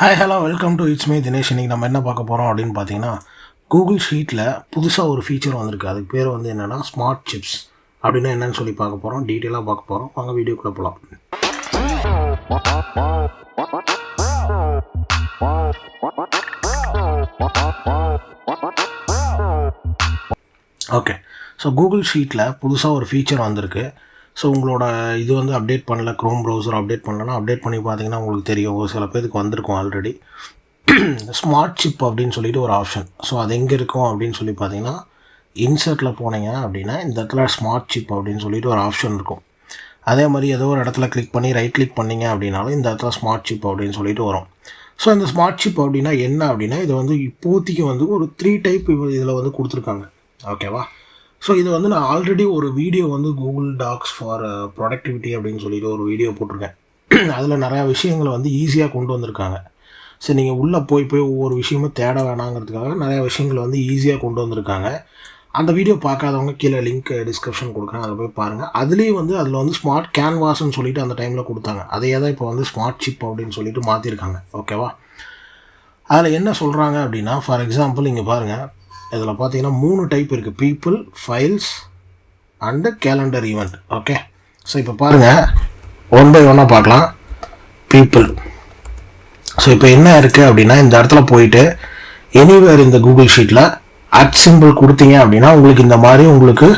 Hi hello welcome to it's me Dinesh. இன்றைக்கி நம்ம என்ன பார்க்க போகிறோம் அப்படின்னு பார்த்தீங்கன்னா, கூகுள் ஷீட்டில் புதுசாக ஒரு ஃபீச்சர் வந்திருக்கு. அதுக்கு பேர் வந்து என்னென்னா ஸ்மார்ட் சிப்ஸ். அப்படின்னா என்னன்னு சொல்லி பார்க்க போகிறோம், டீட்டெயிலாக பார்க்க போகிறோம். வாங்க வீடியோக்குள்ளே போகலாம். ஓகே, ஸோ கூகுள் ஷீட்டில் புதுசாக ஒரு ஃபீச்சர் வந்திருக்கு. ஸோ உங்களோட இது வந்து அப்டேட் பண்ணல, க்ரோம் ப்ரௌசர் அப்டேட் பண்ணலன்னா அப்டேட் பண்ணி பார்த்தீங்கன்னா உங்களுக்கு தெரியும். ஒரு சில பேருக்கு வந்திருக்கும் ஆல்ரெடி. ஸ்மார்ட் சிப் அப்படின்னு சொல்லிட்டு ஒரு ஆப்ஷன். ஸோ அது எங்கே இருக்கும் அப்படின்னு சொல்லி பார்த்தீங்கன்னா, இன்சர்ட்டில் போனீங்க அப்படின்னா இந்த இடத்துல ஸ்மார்ட் சிப் அப்படின்னு சொல்லிட்டு ஒரு ஆப்ஷன் இருக்கும். அதே மாதிரி ஏதோ ஒரு இடத்துல கிளிக் பண்ணி ரைட் கிளிக் பண்ணிங்க அப்படின்னாலும் இந்த இடத்துல ஸ்மார்ட் சிப் அப்படின்னு சொல்லிட்டு வரும். ஸோ இந்த ஸ்மார்ட் சிப் அப்படின்னா என்ன அப்படின்னா, இது வந்து இப்போதைக்கு வந்து ஒரு 3 டைப் இதில் வந்து கொடுத்துருக்காங்க. ஓகேவா? ஸோ இது வந்து நான் ஆல்ரெடி ஒரு வீடியோ வந்து கூகுள் டாக்ஸ் ஃபார் ப்ரொடக்டிவிட்டி அப்படின்னு சொல்லிட்டு ஒரு வீடியோ போட்டிருக்கேன். அதில் நிறையா விஷயங்களை வந்து ஈஸியாக கொண்டு வந்திருக்காங்க. ஸோ நீங்கள் உள்ளே போய் ஒவ்வொரு விஷயமும் தேட வேணாங்கிறதுக்காக நிறையா விஷயங்களை வந்து ஈஸியாக கொண்டு வந்திருக்காங்க. அந்த வீடியோ பார்க்காதவங்க கீழே லிங்க் டிஸ்கிரிப்ஷன் கொடுக்குறேன், அதை போய் பாருங்கள். அதுலேயும் வந்து அதில் வந்து ஸ்மார்ட் கேன்வாஸ்ன்னு சொல்லிட்டு அந்த டைமில் கொடுத்தாங்க. அதையே தான் இப்போ வந்து ஸ்மார்ட் சிப் அப்படின்னு சொல்லிட்டு மாற்றிருக்காங்க. ஓகேவா? அதில் என்ன சொல்கிறாங்க அப்படின்னா, ஃபார் எக்ஸாம்பிள் இங்கே பாருங்கள், இதில் பார்த்தீங்கன்னா 3 டைப் இருக்குது: people, files and calendar event. Okay, so இப்போ பாருங்கள், ஒன் பை ஒன்னாக பார்க்கலாம். பீப்புள். ஸோ இப்போ என்ன இருக்குது அப்படின்னா, இந்த இடத்துல போயிட்டு எனிவேர் இந்த கூகுள் ஷீட்டில் அட் சிம்பிள் கொடுத்தீங்க அப்படின்னா உங்களுக்கு இந்த மாதிரி உங்களுக்கு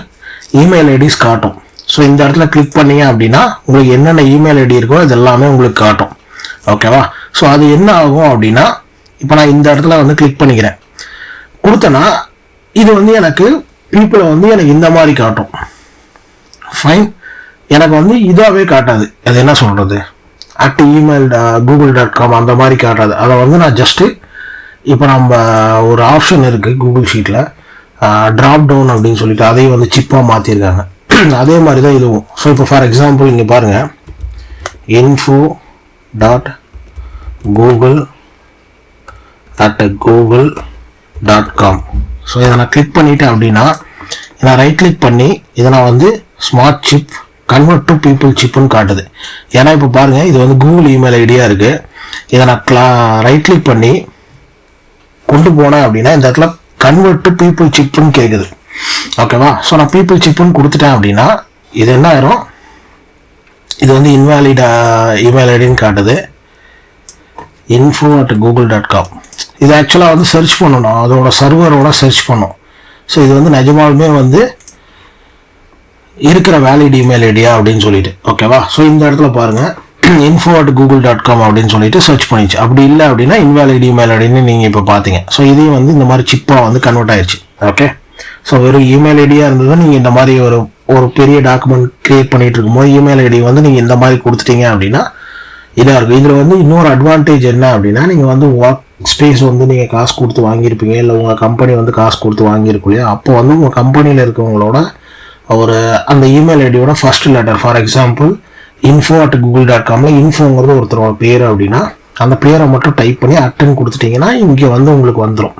இமெயில் ஐடிஸ் காட்டும். ஸோ இந்த இடத்துல கிளிக் பண்ணீங்க அப்படின்னா உங்களுக்கு என்னென்ன இமெயில் ஐடி இருக்கோ அது எல்லாமே உங்களுக்கு காட்டும். ஓகேவா? ஸோ அது என்ன ஆகும் அப்படின்னா, இப்போ நான் இந்த இடத்துல வந்து கிளிக் பண்ணிக்கிறேன், கொடுத்தனா இது வந்து எனக்கு பீப்புளை வந்து எனக்கு இந்த மாதிரி காட்டும். ஃபைன், எனக்கு வந்து இதாகவே காட்டாது. அது என்ன சொல்கிறது, அட் இமெயில் google.com அந்த மாதிரி காட்டாது. அதை வந்து நான் ஜஸ்ட்டு இப்போ நம்ம ஒரு ஆப்ஷன் இருக்குது கூகுள் ஷீட்டில், ட்ராப்டவுன் அப்படின்னு சொல்லிட்டு அதையும் வந்து சிப்பாக மாற்றிருக்காங்க. அதே மாதிரி தான் இதுவும். ஸோ இப்போ ஃபார் எக்ஸாம்பிள் இங்கே பாருங்கள், info.google@google.com. ஸோ இதை நான் கிளிக் பண்ணிவிட்டேன் அப்படின்னா, நான் ரைட் கிளிக் பண்ணி இதை நான் வந்து smart chip convert to people சிப்புன்னு காட்டுது. ஏன்னா இப்போ பாருங்கள், இது வந்து கூகுள் இமெயில் ஐடியாக இருக்குது. இதை நான் ரைட் கிளிக் பண்ணி கொண்டு போனேன் அப்படின்னா இந்த இடத்துல கன்வெர்ட் டு பீப்புள் சிப்புன்னு கேட்குது. ஓகேவா? ஸோ நான் பீப்புள் சிப்புன்னு கொடுத்துட்டேன் அப்படின்னா இது என்ன ஆயிரும், இது வந்து இன்வாலிட் இமெயில் ஐடின்னு காட்டுது. info@google.com. இது ஆக்சுவலாக வந்து சர்ச் பண்ணணும், அதோட சர்வரோட சர்ச் பண்ணும். ஸோ இது வந்து நிஜமாலுமே வந்து இருக்கிற வேலிட் இமெயில் ஐடியா அப்படின்னு சொல்லிட்டு. ஓகேவா? ஸோ இந்த இடத்துல பாருங்கள், info@google.com அப்படின்னு சொல்லிட்டு சர்ச் பண்ணிச்சு. அப்படி இல்லை அப்படின்னா இன்வாலிட் இமெயில் ஐடின்னு நீங்கள் இப்போ பார்த்தீங்க. ஸோ இதையும் வந்து இந்த மாதிரி சிப்பாக வந்து கன்வெர்ட் ஆயிடுச்சு. ஓகே, ஸோ வெறும் இமெயில் ஐடியாக இருந்தது, நீங்கள் இந்த மாதிரி ஒரு பெரிய டாக்குமெண்ட் க்ரியேட் பண்ணிகிட்டு இருக்கும்போது இமெயில் ஐடி வந்து நீங்கள் இந்த மாதிரி கொடுத்துட்டீங்க அப்படின்னா இதாக இருக்கும். இதில் வந்து இன்னொரு அட்வான்டேஜ் என்ன அப்படின்னா, நீங்கள் வந்து ஒர்க் ஸ்பேஸ் வந்து நீங்கள் காசு கொடுத்து வாங்கியிருப்பீங்க, இல்லை உங்கள் கம்பெனி வந்து காசு கொடுத்து வாங்கியிருக்கும் இல்லையா, அப்போ வந்து உங்கள் கம்பெனியில் இருக்கவங்களோட ஒரு அந்த இமெயில் ஐடியோட ஃபர்ஸ்ட் லெட்டர், ஃபார் எக்ஸாம்பிள் info@google.comல இன்ஃபோங்கிறது ஒருத்தரோட பேர் அப்படின்னா அந்த பேரை மட்டும் டைப் பண்ணி அட்டன் கொடுத்துட்டிங்கன்னா இங்கே வந்து உங்களுக்கு வந்துடும்.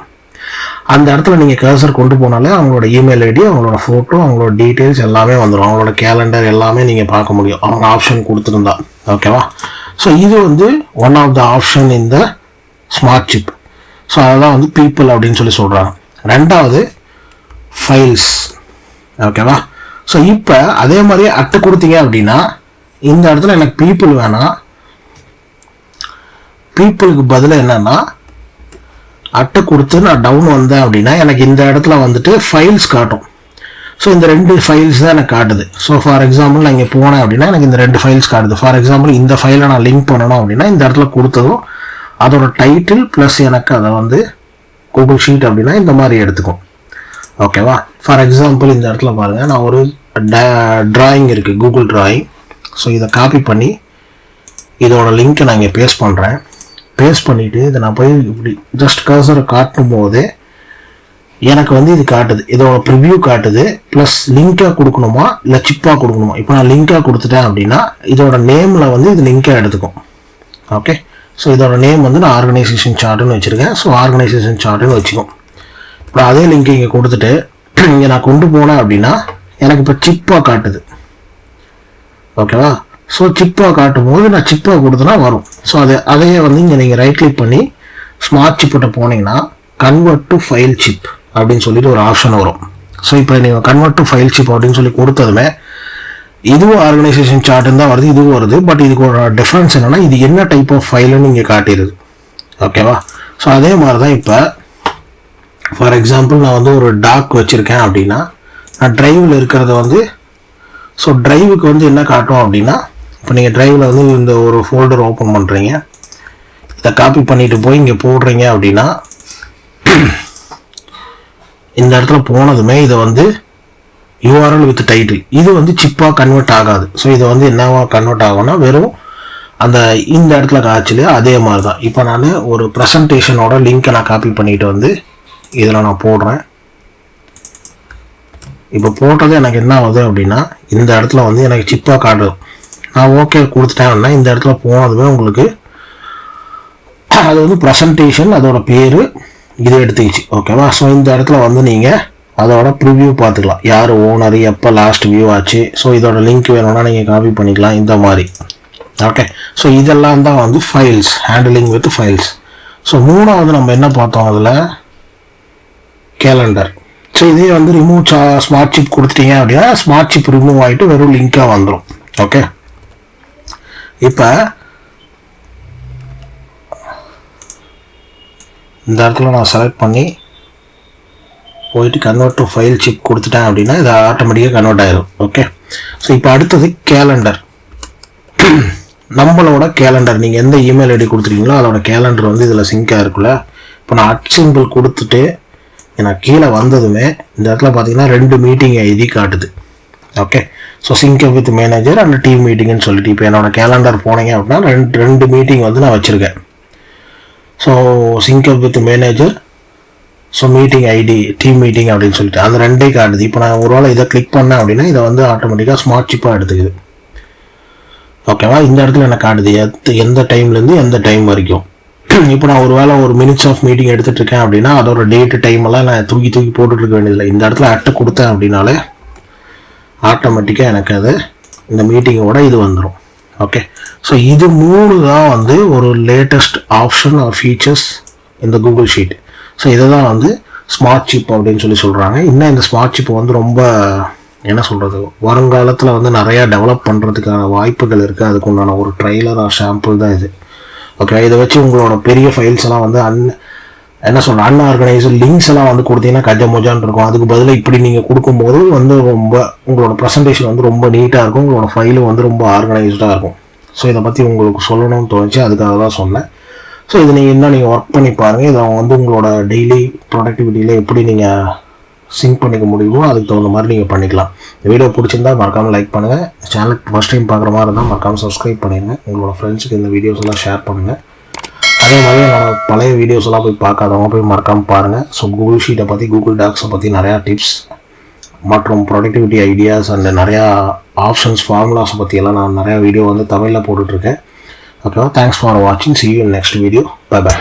அந்த இடத்துல நீங்கள் கர்சர் கொண்டு போனாலே அவங்களோட இமெயில் ஐடி, அவங்களோட ஃபோட்டோ, அவங்களோட டீட்டெயில்ஸ் எல்லாமே வந்துடும். அவங்களோட கேலண்டர் எல்லாமே நீங்கள் பார்க்க முடியும் அவங்க ஆப்ஷன் கொடுத்துருந்தா. ஓகேவா? ஸோ இது வந்து ஒன் ஆஃப் த ஆப்ஷன் இந்த ஸ்மார்ட் சிப். ஸோ அதெல்லாம் வந்து பீப்புள் அப்படின்னு சொல்லி சொல்கிறாங்க. ரெண்டாவது ஃபைல்ஸ். ஓகேவா? ஸோ இப்போ அதே மாதிரி அட்டை கொடுத்தீங்க அப்படின்னா இந்த இடத்துல எனக்கு பீப்புள் வேணாம், பீப்புளுக்கு பதில் என்னன்னா அட்டை கொடுத்து நான் டவுன் வந்தேன் அப்படின்னா எனக்கு இந்த இடத்துல வந்துட்டு ஃபைல்ஸ் காட்டும். ஸோ இந்த 2 ஃபைல்ஸ் தான் எனக்கு காட்டுது. ஸோ ஃபார் எக்ஸாம்பிள் நான் இங்கே போனேன் அப்படின்னா எனக்கு இந்த 2 ஃபைல்ஸ் காட்டுது. ஃபார் எக்ஸாம்பிள் இந்த ஃபைலை நான் லிங்க் பண்ணணும் அப்படின்னா இந்த இடத்துல கொடுத்ததும் அதோட டைட்டில் ப்ளஸ் எனக்கு அதை வந்து கூகுள் ஷீட் அப்படின்னா இந்த மாதிரி எடுத்துக்கும். ஓகேவா? ஃபார் எக்ஸாம்பிள் இந்த இடத்துல பாருங்கள், நான் ஒரு ட்ராயிங் இருக்குது, கூகுள் ட்ராயிங். ஸோ இதை காப்பி பண்ணி இதோட லிங்க்கை நான் இங்கே பேஸ்ட் பண்ணுறேன். பேஸ்ட் பண்ணிவிட்டு இதை நான் போய் இப்படி ஜஸ்ட் கர்சரை காட்டும் போது எனக்கு வந்து இது காட்டுது, இதோட ப்ரிவ்யூ காட்டுது. ப்ளஸ் லிங்காக கொடுக்கணுமா இல்லை சிப்பாக கொடுக்கணுமா. இப்போ நான் லிங்காக கொடுத்துட்டேன் அப்படின்னா இதோட நேமில் வந்து இது லிங்காக எடுத்துக்கும். ஓகே, ஸோ இதோட நேம் வந்து நான் ஆர்கனைசேஷன் சார்ட்டுன்னு வச்சுருக்கேன். ஸோ ஆர்கனைசேஷன் சார்ட்டுன்னு வச்சுக்கோம். இப்போ அதே லிங்க் இங்கே கொடுத்துட்டு இங்கே நான் கொண்டு போனேன் அப்படின்னா எனக்கு இப்போ சிப்பாக காட்டுது. ஓகேவா? ஸோ சிப்பாக காட்டும் போது நான் சிப்பாக கொடுத்தனா வரும். ஸோ அதையே வந்து இங்கே நீங்கள் ரைட் கிளிக் பண்ணி ஸ்மார்ட் சிப்பிட்ட போனீங்கன்னா கன்வெர்ட் டு ஃபைல் சிப் அப்படின்னு சொல்லிட்டு ஒரு ஆப்ஷன் வரும். ஸோ இப்போ நீங்கள் கன்வெர்ட் டு ஃபைல் சிப் அப்படின்னு சொல்லி கொடுத்ததுமே இதுவும் ஆர்கனைசேஷன் சார்ட்டுன்னு தான் வருது, இதுவும் வருது. பட் இதுக்கு ஒரு டிஃப்ரென்ஸ் என்னென்னா இது என்ன டைப் ஆஃப் ஃபைலுன்னு இங்கே காட்டிடுது. ஓகேவா? ஸோ அதே மாதிரி தான் இப்போ ஃபார் எக்ஸாம்பிள் நான் வந்து ஒரு டாக் வச்சுருக்கேன் அப்படின்னா நான் ட்ரைவில் இருக்கிறத வந்து ஸோ ட்ரைவுக்கு வந்து என்ன காட்டும் அப்படின்னா இப்போ நீங்கள் ட்ரைவில் வந்து இந்த ஒரு ஃபோல்டர் ஓப்பன் பண்ணுறீங்க, இதை காப்பி பண்ணிட்டு போய் இங்கே போடுறீங்க அப்படின்னா இந்த இடத்துல போனதுமே இதை வந்து யூஆர்எல் வித் டைட்டில் இது வந்து சிப்பாக கன்வெர்ட் ஆகாது. ஸோ இதை வந்து என்னவா கன்வெர்ட் ஆகும்னா வெறும் அந்த இந்த இடத்துல காய்ச்சலையோ அதே மாதிரி தான். இப்போ நான் ஒரு ப்ரெசன்டேஷனோட லிங்க்கை நான் காப்பி பண்ணிட்டு வந்து இதில் நான் போடுறேன். இப்போ போட்டது எனக்கு என்ன ஆகுது அப்படின்னா இந்த இடத்துல வந்து எனக்கு சிப்பாக காட்டுது. நான் ஓகே கொடுத்துட்டேன்னா இந்த இடத்துல போனதுமே உங்களுக்கு அது வந்து ப்ரெசன்டேஷன் அதோட பேர் இதை எடுத்துக்கிச்சு. ஓகேவா? ஸோ இந்த இடத்துல வந்து நீங்கள் அதோட ப்ரிவ்யூ பார்த்துக்கலாம், யார் ஓனர், எப்போ லாஸ்ட் வியூ ஆச்சு. ஸோ இதோட லிங்க் வேணும்னா நீங்கள் காப்பி பண்ணிக்கலாம் இந்த மாதிரி. ஓகே, ஸோ இதெல்லாம் தான் வந்து files, handling with files. So மூணாவது நம்ம என்ன பார்த்தோம் அதில் கேலண்டர். ஸோ இதே வந்து ரிமூவ் ஸ்மார்ட் சிப் கொடுத்துட்டீங்க அப்படின்னா ஸ்மார்ட் சிப் ரிமூவ் ஆகிட்டு வெறும் லிங்காக வந்துடும். ஓகே, இப்போ இந்த இடத்துல நான் செலக்ட் பண்ணி போயிட்டு கன்வெர்ட் டு ஃபைல் சிப் கொடுத்துட்டேன் அப்படின்னா இது ஆட்டோமேட்டிக்காக கன்வெர்ட் ஆகிடும். ஓகே, ஸோ இப்போ அடுத்தது கேலண்டர். நம்மளோட கேலண்டர் நீங்கள் எந்த இமெயில் ஐடி கொடுத்துருக்கீங்களோ அதோட கேலண்டர் வந்து இதில் சிங்காக இருக்குல்ல. இப்போ நான் அட் சிம்பிள் கொடுத்துட்டு எனக்கு கீழே வந்ததுமே இந்த இடத்துல பார்த்தீங்கன்னா 2 மீட்டிங் ஐடி காட்டுது. Okay, so sync with manager and team மீட்டிங்னு சொல்லிட்டு இப்போ என்னோட கேலண்டர் போனீங்க அப்படின்னா ரெண்டு மீட்டிங் வந்து நான் வச்சுருக்கேன். So sync with manager, so meeting ID, team meeting அப்படின்னு சொல்லிட்டு அந்த ரெண்டே காட்டுது. இப்போ நான் ஒரு வேளை இதை கிளிக் பண்ணேன் அப்படின்னா இதை வந்து ஆட்டோமேட்டிக்காக ஸ்மார்ட் சிப்பாக எடுத்துக்குது. ஓகேவா? இந்த இடத்துல என்ன காட்டுது, எந்த டைம்லேருந்து எந்த டைம் வரைக்கும். இப்போ நான் ஒரு வேளை ஒரு மினிட்ஸ் ஆஃப் மீட்டிங் எடுத்துகிட்டு இருக்கேன் அப்படின்னா அதோட டேட்டு டைம் எல்லாம் நான் தூக்கி போட்டுட்ருக்க வேண்டியதில்லை. இந்த இடத்துல அட்டை கொடுத்தேன் அப்படின்னாலே ஆட்டோமேட்டிக்காக எனக்கு அது இந்த மீட்டிங்கோட இது வந்துடும். ஓகே, ஸோ இது 3 தான் வந்து ஒரு லேட்டஸ்ட் ஆப்ஷன் ஆர் ஃபீச்சர்ஸ் இந்த கூகுள் ஷீட். ஸோ இதை தான் வந்து ஸ்மார்ட் சிப் அப்படின்னு சொல்லி சொல்கிறாங்க. இன்னும் இந்த ஸ்மார்ட் சிப் வந்து ரொம்ப என்ன சொல்கிறது, வருங்காலத்தில் வந்து நிறையா டெவலப் பண்ணுறதுக்கான வாய்ப்புகள் இருக்குது. அதுக்கு உண்டான ஒரு ட்ரைலர் ஆர் ஷாம்பிள் தான் இது. ஓகே, இதை வச்சு உங்களோட பெரிய ஃபைல்ஸ் எல்லாம் வந்து என்ன சொல்கிறேன் அன்ஆர்கனைஸ்டு லிங்க்ஸ் எல்லாம் வந்து கொடுத்தீங்கன்னா கஜமோஜான் இருக்கும். அதுக்கு பதிலாக இப்படி நீங்கள் கொடுக்கும்போது வந்து ரொம்ப உங்களோட ப்ரெசன்டேஷன் வந்து ரொம்ப நீட்டாக இருக்கும், உங்களோட ஃபைலும் வந்து ரொம்ப ஆர்கனைஸ்டாக இருக்கும். ஸோ இதை பற்றி உங்களுக்கு சொல்லணும்னு தோணுச்சு, அதுக்காக தான் சொன்னேன். ஸோ இது நீங்கள் ஒர்க் பண்ணி பாருங்கள். இதை வந்து உங்களோட டெய்லி ப்ரொடக்டிவிட்டியில் எப்படி நீங்கள் சிங்க் பண்ணிக்க முடியுமோ அதுக்கு தகுந்த மாதிரி நீங்கள் பண்ணிக்கலாம். இந்த வீடியோ பிடிச்சிருந்தா மறக்காமல் லைக் பண்ணுங்கள். சேனலுக்கு ஃபஸ்ட் டைம் பார்க்குற மாதிரி இருந்தால் மறக்காமல் சப்ஸ்கிரைப் பண்ணிடுங்க. உங்களோட ஃப்ரெண்ட்ஸுக்கு இந்த வீடியோஸ் எல்லாம் ஷேர் பண்ணுங்கள். அதே மாதிரி என்னோட பழைய வீடியோஸ் எல்லாம் போய் பார்க்காதவங்க போய் மறக்காமல் பாருங்கள். ஸோ கூகுள் ஷீட்டை பற்றி, கூகுள் டாக்ஸை பற்றி நிறையா டிப்ஸ் மற்றும் ப்ரொடக்டிவிட்டி ஐடியாஸ் அண்ட் நிறையா ஆப்ஷன்ஸ், ஃபார்முலாஸை பற்றி எல்லாம் நான் நிறையா வீடியோ வந்து தமிழில் போட்டுட்ருக்கேன். ஓகேவா? தேங்க்ஸ் ஃபார் வாட்சிங். See you in next video. Bye bye.